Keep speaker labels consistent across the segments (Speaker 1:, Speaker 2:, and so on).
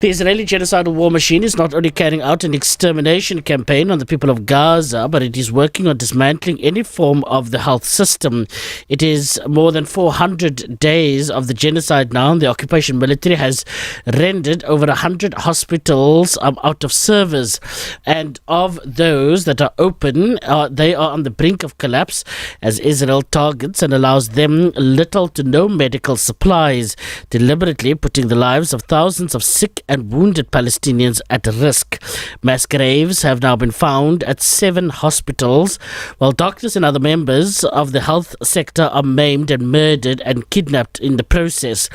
Speaker 1: The Israeli genocidal war machine is not only carrying out an extermination campaign on the people of Gaza, but it is working on dismantling any form of the health system. It is more than 400 days of the genocide now, and the occupation military has rendered over 100 hospitals out of service. And of those that are open, they are on the brink of collapse as Israel targets and allows them little to no medical supplies, deliberately putting the lives of thousands of sick and wounded Palestinians at risk. Mass graves have now been found at 7 hospitals, while doctors and other members of the health sector are maimed and murdered and kidnapped in the process.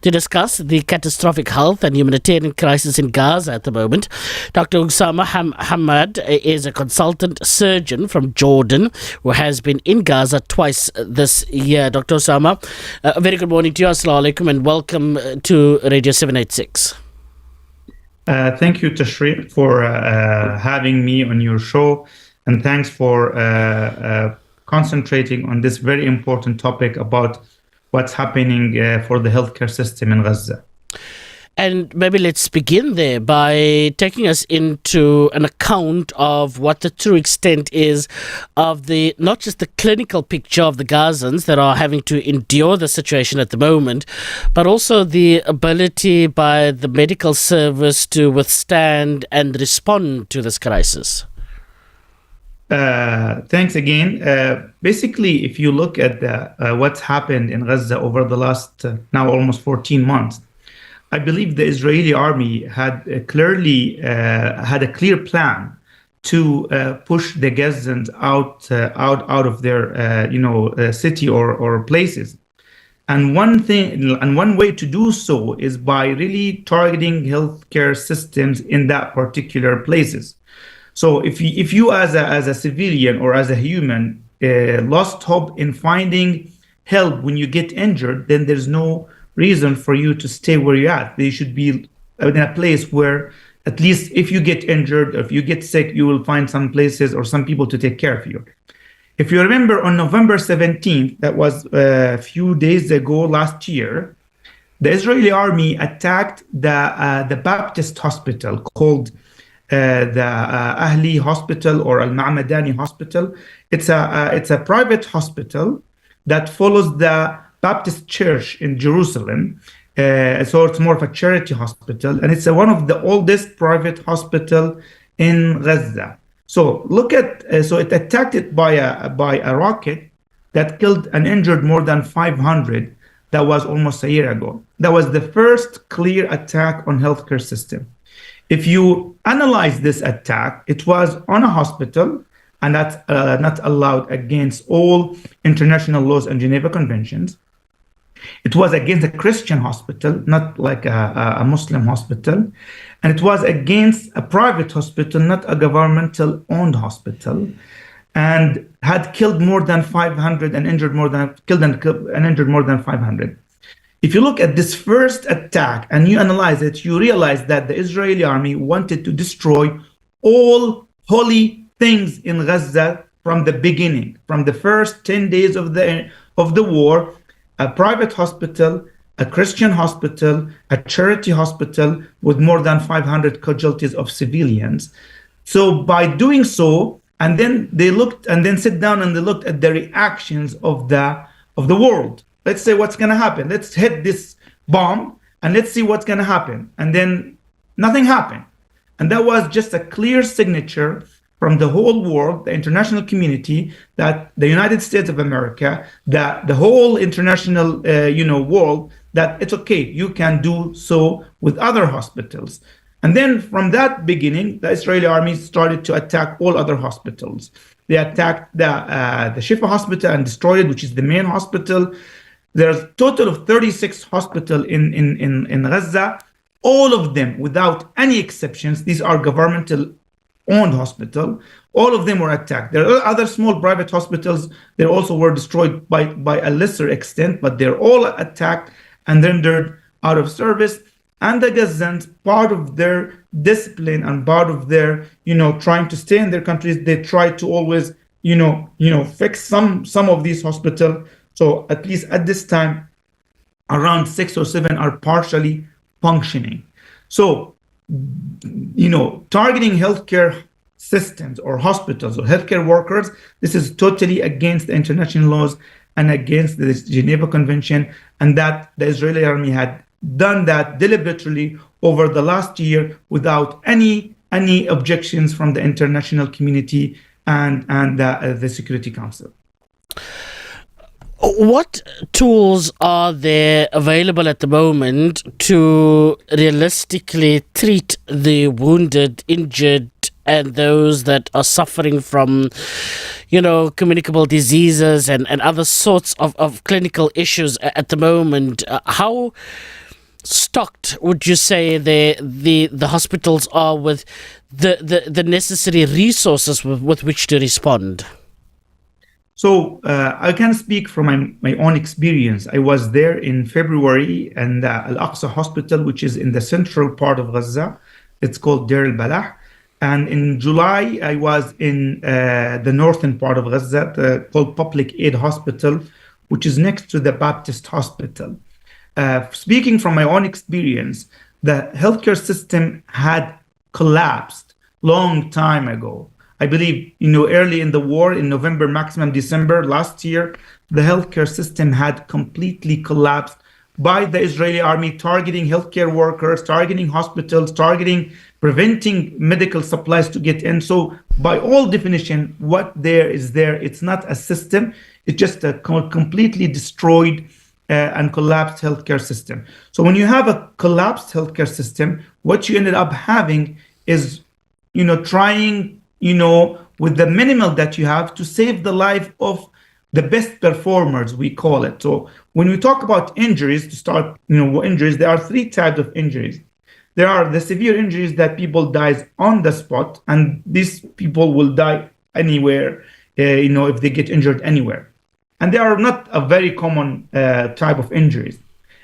Speaker 1: To discuss the catastrophic health and humanitarian crisis in Gaza at the moment, Dr. Osama Hamed is a consultant surgeon from Jordan who has been in Gaza twice this year. Dr. Osama, a very good morning to you. Assalamu alaikum and welcome to Radio 786.
Speaker 2: Thank you, Tashri, for having me on your show, and thanks for concentrating on this very important topic about what's happening for the healthcare system in Gaza.
Speaker 1: And maybe let's begin there by taking us into an account of what the true extent is of the, not just the clinical picture of the Gazans that are having to endure the situation at the moment, but also the ability by the medical service to withstand and respond to this crisis.
Speaker 2: Thanks again. Basically, if you look at what's happened in Gaza over the last now almost 14 months, I believe the Israeli army had a clear plan to push the Gazans out of their city or places. And one way to do so is by really targeting healthcare systems in that particular places. So if you as a civilian or as a human lost hope in finding help when you get injured, then there's no reason for you to stay where you're at. They should be in a place where at least if you get injured or if you get sick, you will find some places or some people to take care of you. If you remember, on November 17th, that was a few days ago last year, the Israeli army attacked the Baptist hospital called the Ahli Hospital or Al-Ma'madani Hospital. It's a private hospital that follows the Baptist Church in Jerusalem. So it's more of a charity hospital, and it's one of the oldest private hospital in Gaza. So look at so it attacked it by a rocket that killed and injured more than 500. That was almost a year ago. That was the first clear attack on healthcare system. If you analyze this attack, it was on a hospital, and that's not allowed against all international laws and Geneva Conventions. It was against a Christian hospital, not like a Muslim hospital. And it was against a private hospital, not a governmental owned hospital, and had killed more than 500 and injured more than 500. If you look at this first attack and you analyze it, you realize that the Israeli army wanted to destroy all holy things in Gaza from the beginning, from the first 10 days of the war. A private hospital, a Christian hospital, a charity hospital with more than 500 casualties of civilians. So by doing so, and then they looked and then sit down and they looked at the reactions of the world. Let's say what's going to happen. Let's hit this bomb and let's see what's going to happen. And then nothing happened. And that was just a clear signature from the whole world, the international community, that the United States of America, that the whole international, world, that it's okay, you can do so with other hospitals. And then from that beginning, the Israeli army started to attack all other hospitals. They attacked the Shifa hospital and destroyed it, which is the main hospital. There's a total of 36 hospitals in Gaza. All of them, without any exceptions, these are governmental owned hospital. All of them were attacked. There are other small private hospitals. They also were destroyed by a lesser extent, but they're all attacked and rendered out of service. And the Gazans, part of their discipline and part of their, trying to stay in their countries, they try to always, fix some of these hospitals. So at least at this time, around 6 or 7 are partially functioning. So targeting healthcare systems or hospitals or healthcare workers, this is totally against the international laws and against the Geneva Convention, and that the Israeli army had done that deliberately over the last year without any objections from the international community and the Security Council.
Speaker 1: What tools are there available at the moment to realistically treat the wounded, injured, and those that are suffering from, communicable diseases and other sorts of clinical issues at the moment? How stocked would you say the hospitals are with the necessary resources with which to respond?
Speaker 2: So I can speak from my own experience. I was there in February and Al-Aqsa Hospital, which is in the central part of Gaza. It's called Deir al-Balah. And in July, I was in the northern part of Gaza, called Public Aid Hospital, which is next to the Baptist Hospital. Speaking from my own experience, the healthcare system had collapsed long time ago. I believe, early in the war, in November, maximum December last year, the healthcare system had completely collapsed by the Israeli army targeting healthcare workers, targeting hospitals, preventing medical supplies to get in. So by all definition, what there is there, it's not a system, it's just a completely destroyed and collapsed healthcare system. So when you have a collapsed healthcare system, what you ended up having is, trying with the minimal that you have to save the life of the best performers, we call it. So when we talk about injuries, to start, injuries, there are three types of injuries. There are the severe injuries that people die on the spot, and these people will die anywhere, if they get injured anywhere. And they are not a very common type of injuries.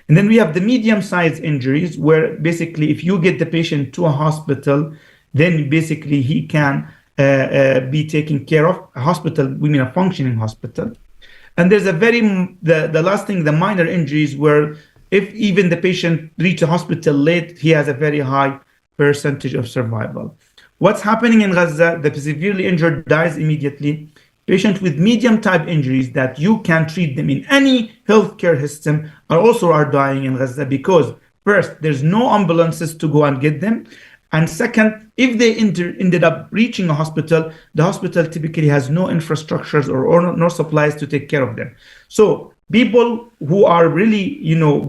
Speaker 2: And then we have the medium-sized injuries, where basically if you get the patient to a hospital, then basically he can be taken care of. A hospital, we mean a functioning hospital. And there's the last thing, the minor injuries, where if even the patient reaches a hospital late, he has a very high percentage of survival. What's happening in Gaza, the severely injured dies immediately. Patients with medium type injuries that you can treat them in any healthcare system are dying in Gaza because first, there's no ambulances to go and get them. And second, if they ended up reaching a hospital, the hospital typically has no infrastructures or no supplies to take care of them. So people who are really,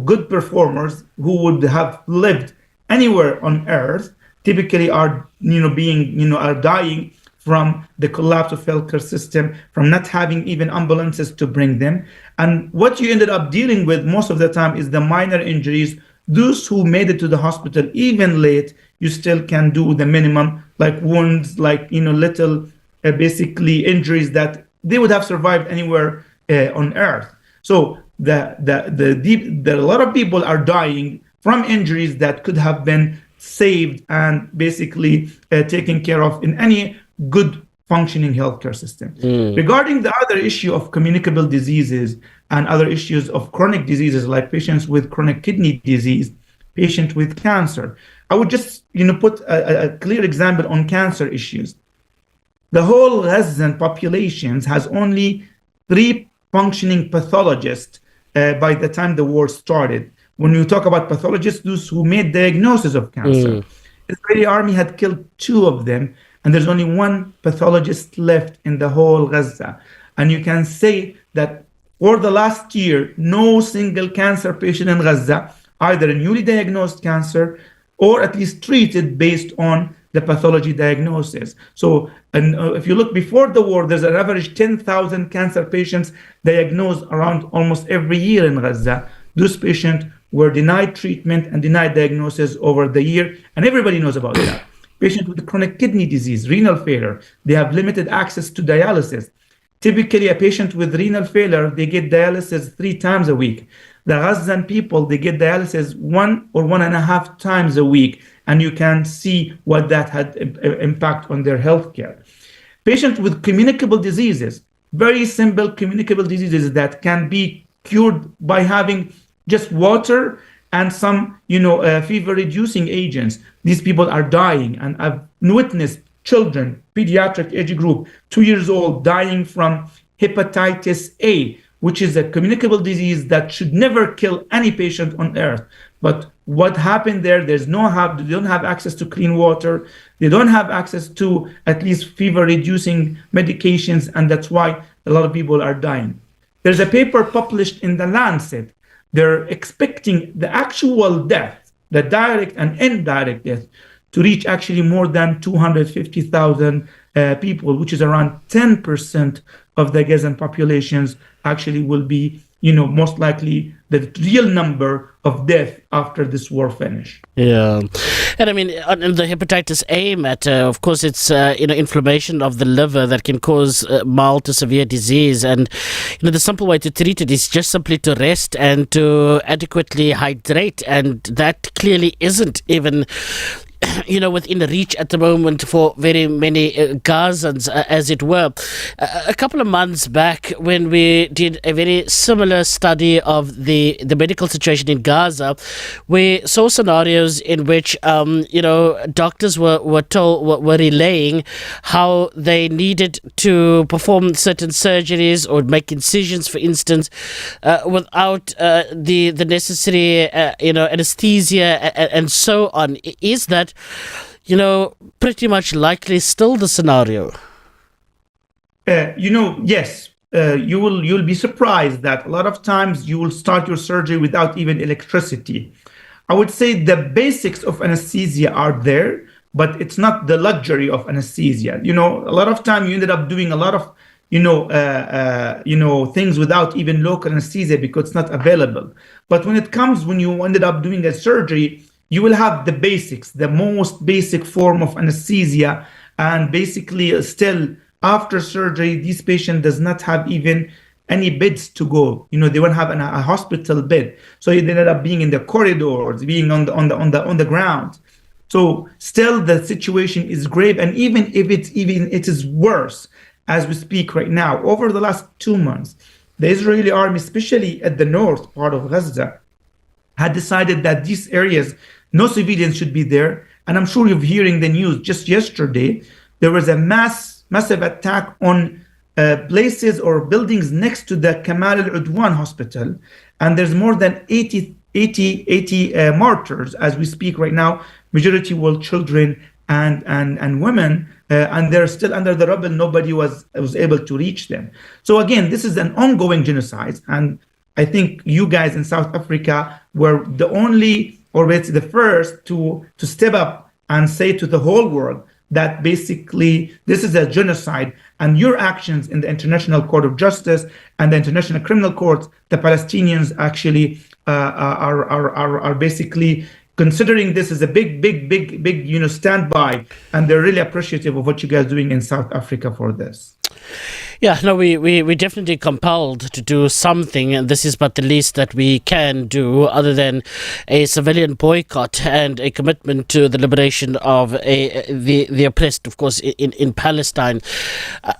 Speaker 2: good performers, who would have lived anywhere on earth, typically are, are dying from the collapse of healthcare system, from not having even ambulances to bring them. And what you ended up dealing with most of the time is the minor injuries. Those who made it to the hospital even late, you still can do the minimum, like wounds, like little basically injuries that they would have survived anywhere on earth. So a lot of people are dying from injuries that could have been saved and basically taken care of in any good functioning healthcare system. Regarding the other issue of communicable diseases and other issues of chronic diseases like patients with chronic kidney disease, patients with cancer, I would just put a clear example on cancer issues. The whole Gazan populations has only 3 functioning pathologists by the time the war started. When you talk about pathologists, those who made diagnosis of cancer, the Israeli army had killed 2 of them, and there's only 1 pathologist left in the whole Gaza. And you can say that for the last year, no single cancer patient in Gaza, either a newly diagnosed cancer or at least treated based on the pathology diagnosis. So if you look before the war, there's an average 10,000 cancer patients diagnosed around almost every year in Gaza. Those patients were denied treatment and denied diagnosis over the year, and everybody knows about that. Patients with chronic kidney disease, renal failure, they have limited access to dialysis. Typically, a patient with renal failure, they get dialysis 3 times a week. The Gazan people, they get dialysis 1 or 1.5 times a week, and you can see what that had impact on their healthcare. Patients with communicable diseases, very simple communicable diseases that can be cured by having just water and some, fever-reducing agents. These people are dying, and I've witnessed children, pediatric age group, 2 years old, dying from hepatitis A, which is a communicable disease that should never kill any patient on earth. But what happened there? They don't have access to clean water. They don't have access to at least fever-reducing medications, and that's why a lot of people are dying. There's a paper published in the Lancet. They're expecting the actual death, the direct and indirect death, to reach actually more than 250,000 people, which is around 10% of the Gazan populations actually will be, most likely the real number of death after this war finish.
Speaker 1: Yeah. And I mean, on the hepatitis A matter, of course, it's, inflammation of the liver that can cause mild to severe disease. And, the simple way to treat it is just simply to rest and to adequately hydrate. And that clearly isn't even within reach at the moment for very many Gazans, as it were. A couple of months back, when we did a very similar study of the medical situation in Gaza, we saw scenarios in which, doctors were relaying how they needed to perform certain surgeries or make incisions, for instance, without the necessary, anesthesia and so on. Is that pretty much likely still the scenario?
Speaker 2: Yes. You'll be surprised that a lot of times you will start your surgery without even electricity. I would say the basics of anesthesia are there, but it's not the luxury of anesthesia. A lot of time you ended up doing a lot of things without even local anesthesia because it's not available. But when you ended up doing a surgery, you will have the basics, the most basic form of anesthesia. And basically still after surgery, this patient does not have even any beds to go. They won't have a hospital bed. So you ended up being in the corridors, being on the ground. So still the situation is grave. And even if it is worse as we speak right now, over the last 2 months, the Israeli army, especially at the north part of Gaza, had decided that these areas, no civilians should be there. And I'm sure you're hearing the news. Just yesterday, there was a massive attack on places or buildings next to the Kamal al-Udwan hospital. And there's more than 80 martyrs as we speak right now. Majority were children and women. And they're still under the rubble. Nobody was able to reach them. So again, this is an ongoing genocide. And I think you guys in South Africa were the only, or it's the first to step up and say to the whole world that basically this is a genocide, and your actions in the International Court of Justice and the International Criminal Court, the Palestinians actually are basically considering this as a big standby, and they're really appreciative of what you guys are doing in South Africa for this.
Speaker 1: Yeah, no, we're definitely compelled to do something, and this is but the least that we can do, other than a civilian boycott and a commitment to the liberation of the oppressed, of course, in Palestine.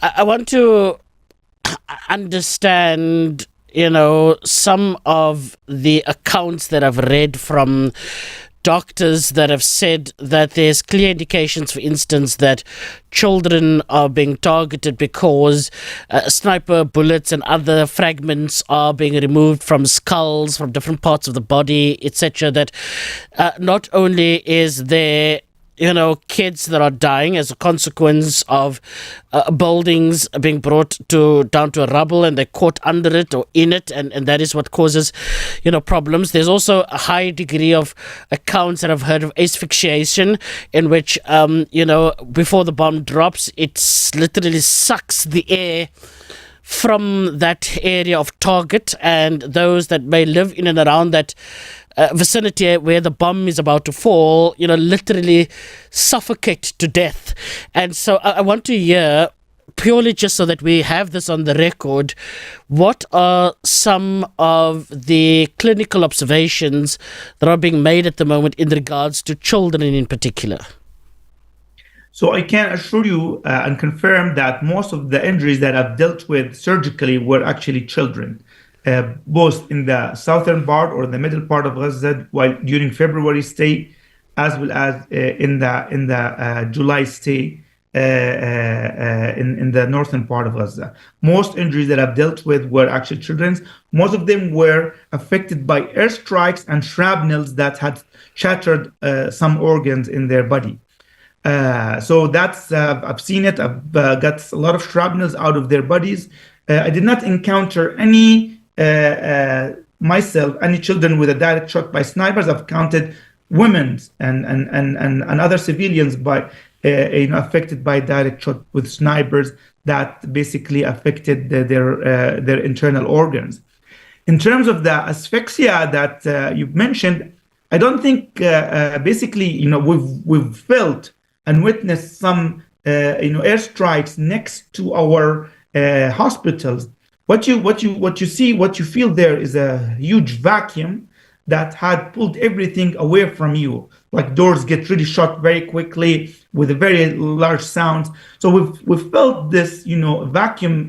Speaker 1: I want to understand, some of the accounts that I've read from doctors that have said that there's clear indications, for instance, that children are being targeted because sniper bullets and other fragments are being removed from skulls, from different parts of the body, etc. That not only is there kids that are dying as a consequence of buildings being brought down to a rubble, and they're caught under it or in it, and that is what causes problems. There's also a high degree of accounts that I've heard of asphyxiation, in which before the bomb drops, it literally sucks the air from that area of target, and those that may live in and around that vicinity where the bomb is about to fall, literally suffocate to death. And so I want to hear, purely just so that we have this on the record, what are some of the clinical observations that are being made at the moment in regards to children in particular?
Speaker 2: So I can assure you and confirm that most of the injuries that I've dealt with surgically were actually children. both in the southern part or the middle part of Gaza while during February stay, as well as in the July stay in the northern part of Gaza. Most injuries that I've dealt with were actually children's. Most of them were affected by airstrikes and shrapnels that had shattered some organs in their body. So that's I've seen it. I've got a lot of shrapnels out of their bodies. I did not encounter any myself, any children with a direct shot by snipers. I've counted women and other civilians by affected by direct shot with snipers that basically affected their internal organs. In terms of the asphyxia that you've mentioned, I don't think basically we've felt and witnessed some airstrikes next to our hospitals. What you see, what you feel there is a huge vacuum that had pulled everything away from you. Like doors get really shut very quickly with a very large sound. So we've felt this vacuum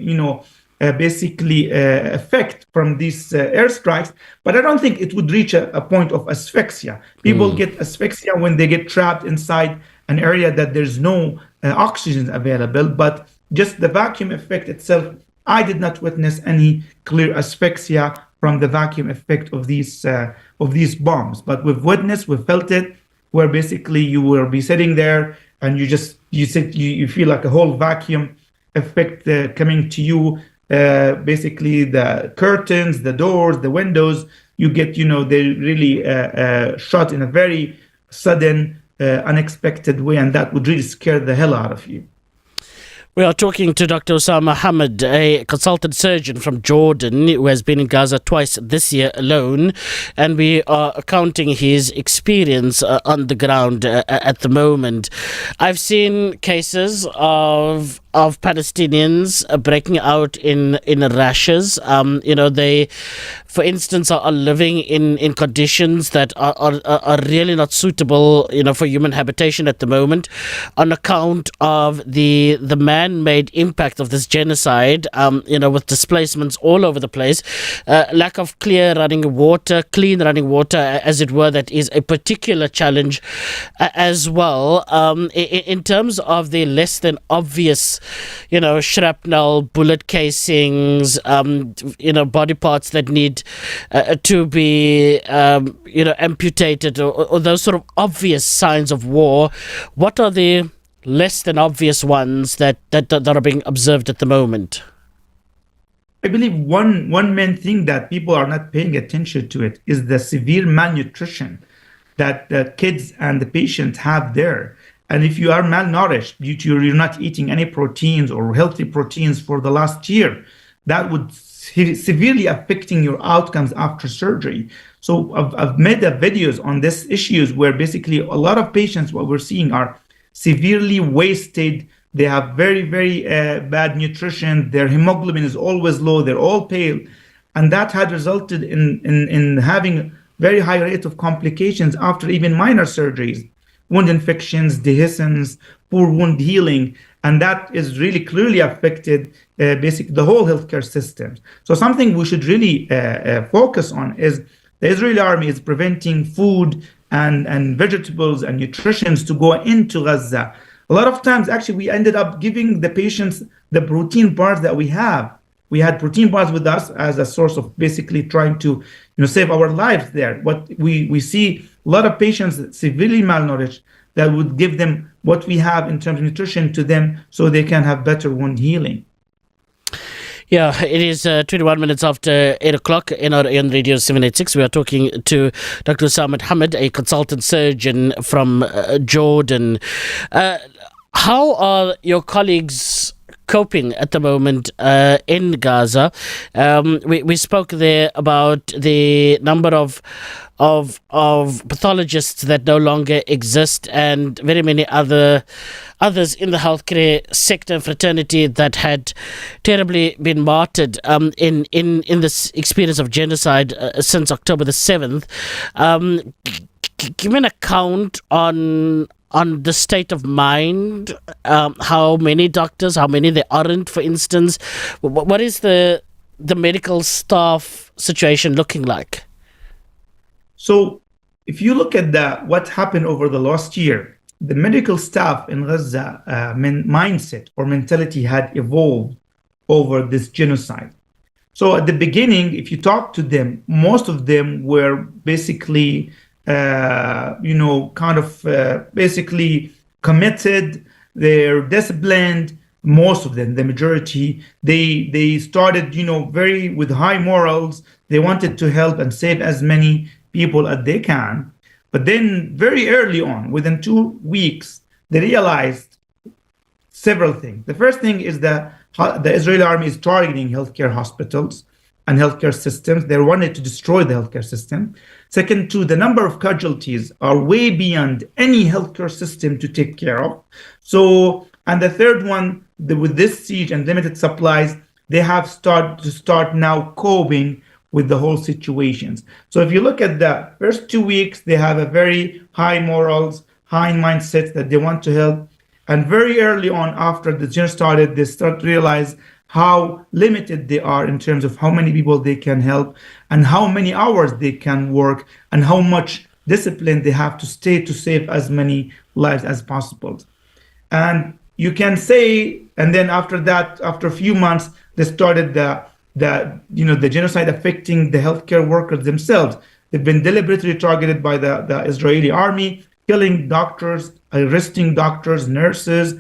Speaker 2: basically effect from these airstrikes, but I don't think it would reach a point of asphyxia. People get asphyxia when they get trapped inside an area that there's no oxygen available, but just the vacuum effect itself, I did not witness any clear asphyxia from the vacuum effect of these bombs. But we've felt it, where basically you will be sitting there and you feel like a whole vacuum effect coming to you. Basically the curtains, the doors, the windows, you get, they really shut in a very sudden, unexpected way, and that would really scare the hell out of you.
Speaker 1: We are talking to Dr. Osama Hamed, a consultant surgeon from Jordan who has been in Gaza twice this year alone, and we are accounting his experience on the ground at the moment. I've seen cases of Palestinians breaking out in rashes. They, for instance, are living in conditions that are really not suitable, for human habitation at the moment, on account of the man-made impact of this genocide. With displacements all over the place, lack of clean running water, as it were, that is a particular challenge as well. In terms of the less than obvious shrapnel, bullet casings, body parts that need to be, amputated, or those sort of obvious signs of war. What are the less than obvious ones that are being observed at the moment?
Speaker 2: I believe one main thing that people are not paying attention to it is the severe malnutrition that the kids and the patients have there. And if you are malnourished due to you're not eating any proteins or healthy proteins for the last year, that would severely affecting your outcomes after surgery. So I've made videos on these issues where basically a lot of patients, what we're seeing, are severely wasted. They have very, very bad nutrition. Their hemoglobin is always low. They're all pale. And that had resulted in having very high rate of complications after even minor surgeries. Wound infections, dehiscence, poor wound healing, and that is really clearly affected the whole healthcare system. So something we should really focus on is the Israeli army is preventing food and vegetables and nutrition to go into Gaza. A lot of times, actually, we ended up giving the patients the protein bars that we have. We had protein bars with us as a source of basically trying to save our lives there. But we see a lot of patients severely malnourished that would give them what we have in terms of nutrition to them so they can have better wound healing.
Speaker 1: Yeah, it is 21 minutes after 8 o'clock in our on Radio 786. We are talking to Dr. Osama Hamed, a consultant surgeon from Jordan. How are your colleagues coping at the moment in Gaza? We spoke there about the number of pathologists that no longer exist, and very many others in the healthcare sector and fraternity that had terribly been martyred in this experience of genocide since October the 7th. Give me an account on the state of mind, how many doctors, how many there aren't, for instance. What is the the medical staff situation looking like?
Speaker 2: So if you look at what happened over the last year, the medical staff in Gaza mindset or mentality had evolved over this genocide. So at the beginning, if you talk to them, most of them were basically, basically committed. They're disciplined. Most of them, the majority, they started, very with high morals. They wanted to help and save as many people as they can. But then very early on, within 2 weeks, they realized several things. The first thing is that the Israeli army is targeting healthcare hospitals and healthcare systems. They wanted to destroy the healthcare system. Second, two, the number of casualties are way beyond any healthcare system to take care of. So, and the third one, with this siege and limited supplies, they have start now coping with the whole situations. So if you look at the first 2 weeks, they have a very high morals, high mindset that they want to help. And very early on, after the genocide started, they start to realize how limited they are in terms of how many people they can help and how many hours they can work and how much discipline they have to stay to save as many lives as possible. And you can say, and then after that, after a few months, they started the genocide affecting the healthcare workers themselves. They've been deliberately targeted by the Israeli army, killing doctors, arresting doctors, nurses,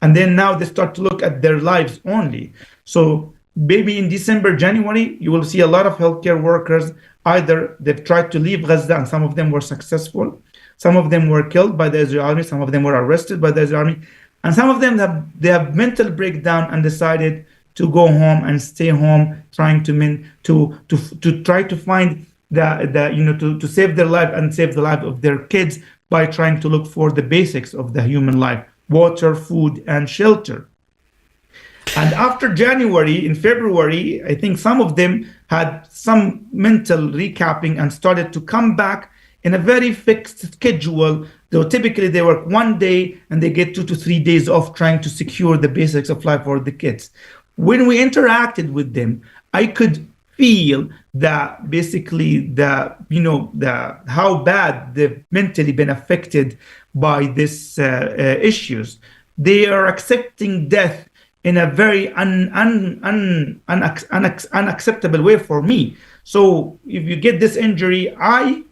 Speaker 2: and then now they start to look at their lives only. So maybe in December, January, you will see a lot of healthcare workers, either they've tried to leave Gaza and some of them were successful, some of them were killed by the Israeli army, some of them were arrested by the Israeli army, and some of them have mental breakdown and decided to go home and stay home, trying to try to find to save their life and save the life of their kids by trying to look for the basics of the human life: water, food, and shelter. And after January, in February, I think some of them had some mental recapping and started to come back in a very fixed schedule. Though typically they work 1 day and they get 2 to 3 days off, trying to secure the basics of life for the kids. When we interacted with them, I could feel that basically how bad they've mentally been affected by these issues. They are accepting death in a very unacceptable way for me. So if you get this injury, I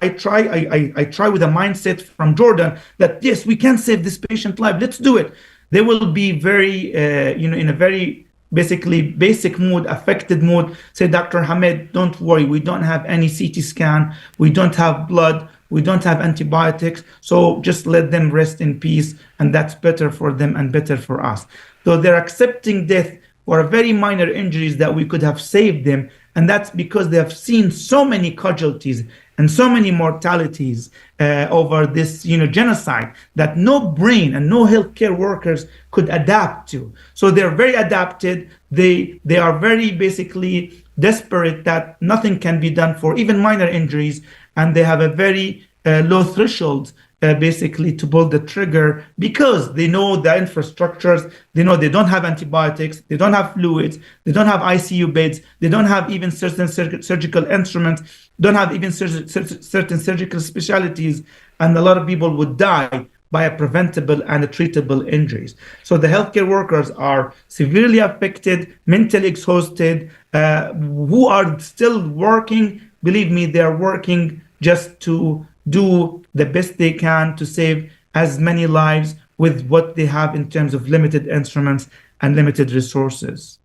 Speaker 2: try with a mindset from Jordan that yes, we can save this patient life. Let's do it. They will be very, in a very basic mood, affected mood. Say, Dr. Hamed, don't worry. We don't have any CT scan. We don't have blood. We don't have antibiotics. So just let them rest in peace. And that's better for them and better for us. So they're accepting death for very minor injuries that we could have saved them. And that's because they have seen so many casualties and so many mortalities over this genocide that no brain and no healthcare workers could adapt to. So they're very adapted. They are very basically desperate that nothing can be done for even minor injuries. And they have a very low threshold basically to pull the trigger because they know the infrastructures, they know they don't have antibiotics, they don't have fluids, they don't have ICU beds, they don't have even certain surgical instruments, don't have even certain surgical specialties, and a lot of people would die by a preventable and a treatable injuries. So the healthcare workers are severely affected, mentally exhausted, who are still working. Believe me, they are working just to do the best they can to save as many lives with what they have in terms of limited instruments and limited resources.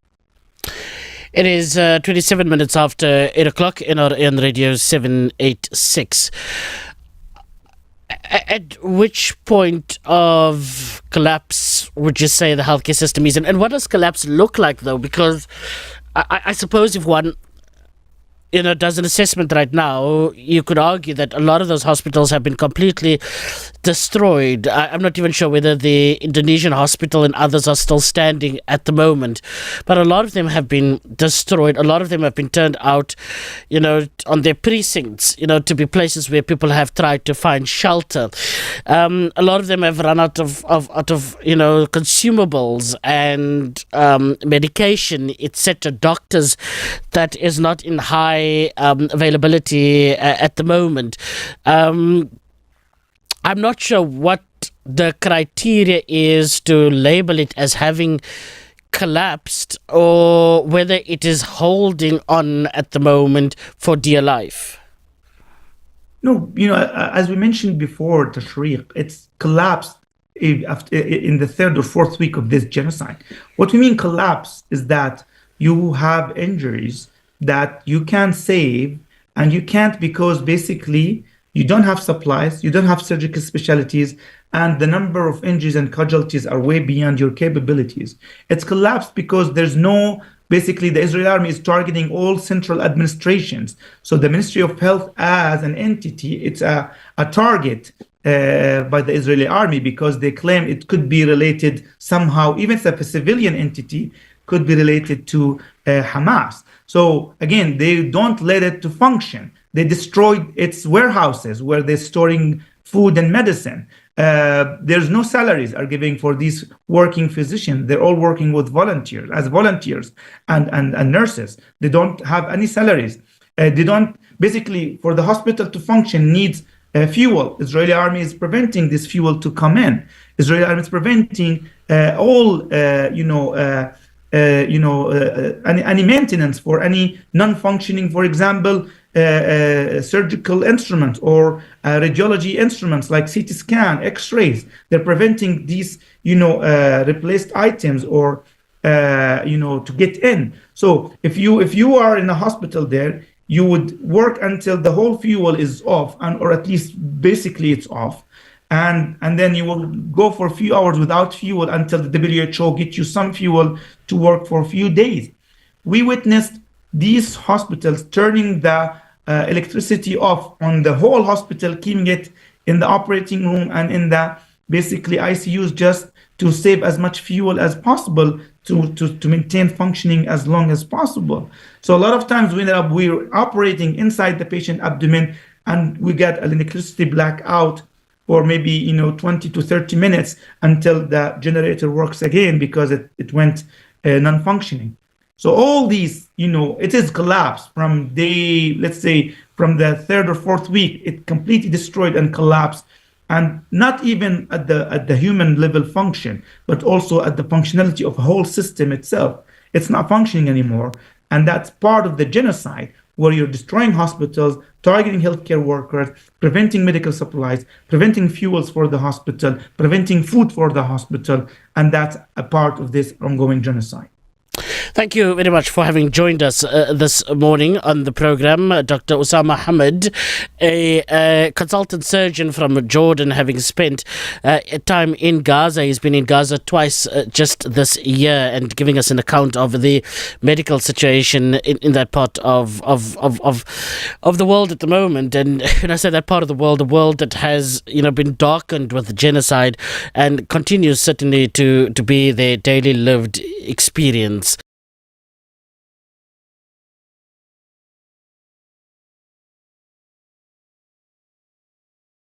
Speaker 1: It is 27 minutes after 8 o'clock in Radio 786. At which point of collapse would you say the healthcare system is? And what does collapse look like, though? Because I suppose if one does an assessment right now, you could argue that a lot of those hospitals have been completely destroyed. I'm not even sure whether the Indonesian hospital and others are still standing at the moment, but a lot of them have been destroyed. A lot of them have been turned out, on their precincts, to be places where people have tried to find shelter. A lot of them have run out of consumables and medication, etc. Doctors that is not in high availability at the moment. I'm not sure what the criteria is to label it as having collapsed or whether it is holding on at the moment for dear life.
Speaker 2: No, as we mentioned before, Tashriq, it's collapsed in the third or fourth week of this genocide. What we mean collapse is that you have injuries that you can save and you can't because basically you don't have supplies, you don't have surgical specialties, and the number of injuries and casualties are way beyond your capabilities. It's collapsed because basically the Israeli army is targeting all central administrations. So the Ministry of Health as an entity, it's a target by the Israeli army because they claim it could be related somehow, even if a civilian entity could be related to Hamas. So again, they don't let it to function. They destroyed its warehouses where they're storing food and medicine. There's no salaries are giving for these working physicians. They're all working with volunteers and nurses. They don't have any salaries. They don't, basically, for the hospital to function needs fuel. Israeli army is preventing this fuel to come in. Israeli army is preventing any maintenance for any non-functioning, for example, surgical instruments or radiology instruments like CT scan, X-rays. They're preventing these, replaced items or, to get in. So if you are in a hospital there, you would work until the whole fuel is off, or at least basically it's off. And then you will go for a few hours without fuel until the WHO get you some fuel to work for a few days. We witnessed these hospitals turning the electricity off on the whole hospital, keeping it in the operating room and in the basically ICUs just to save as much fuel as possible to maintain functioning as long as possible. So a lot of times we're operating inside the patient abdomen and we get an electricity blackout for maybe 20 to 30 minutes until the generator works again because it went non-functioning. So all these, it is collapsed from let's say from the third or fourth week, it completely destroyed and collapsed, and not even at the human level function, but also at the functionality of the whole system itself. It's not functioning anymore, and that's part of the genocide, where you're destroying hospitals, targeting healthcare workers, preventing medical supplies, preventing fuels for the hospital, preventing food for the hospital, and that's a part of this ongoing genocide.
Speaker 1: Thank you very much for having joined us this morning on the program. Dr. Osama Hamed, a consultant surgeon from Jordan, having spent time in Gaza. He's been in Gaza twice just this year and giving us an account of the medical situation in that part of the world at the moment. And when I say that part of the world that has been darkened with genocide and continues certainly to be their daily lived experience.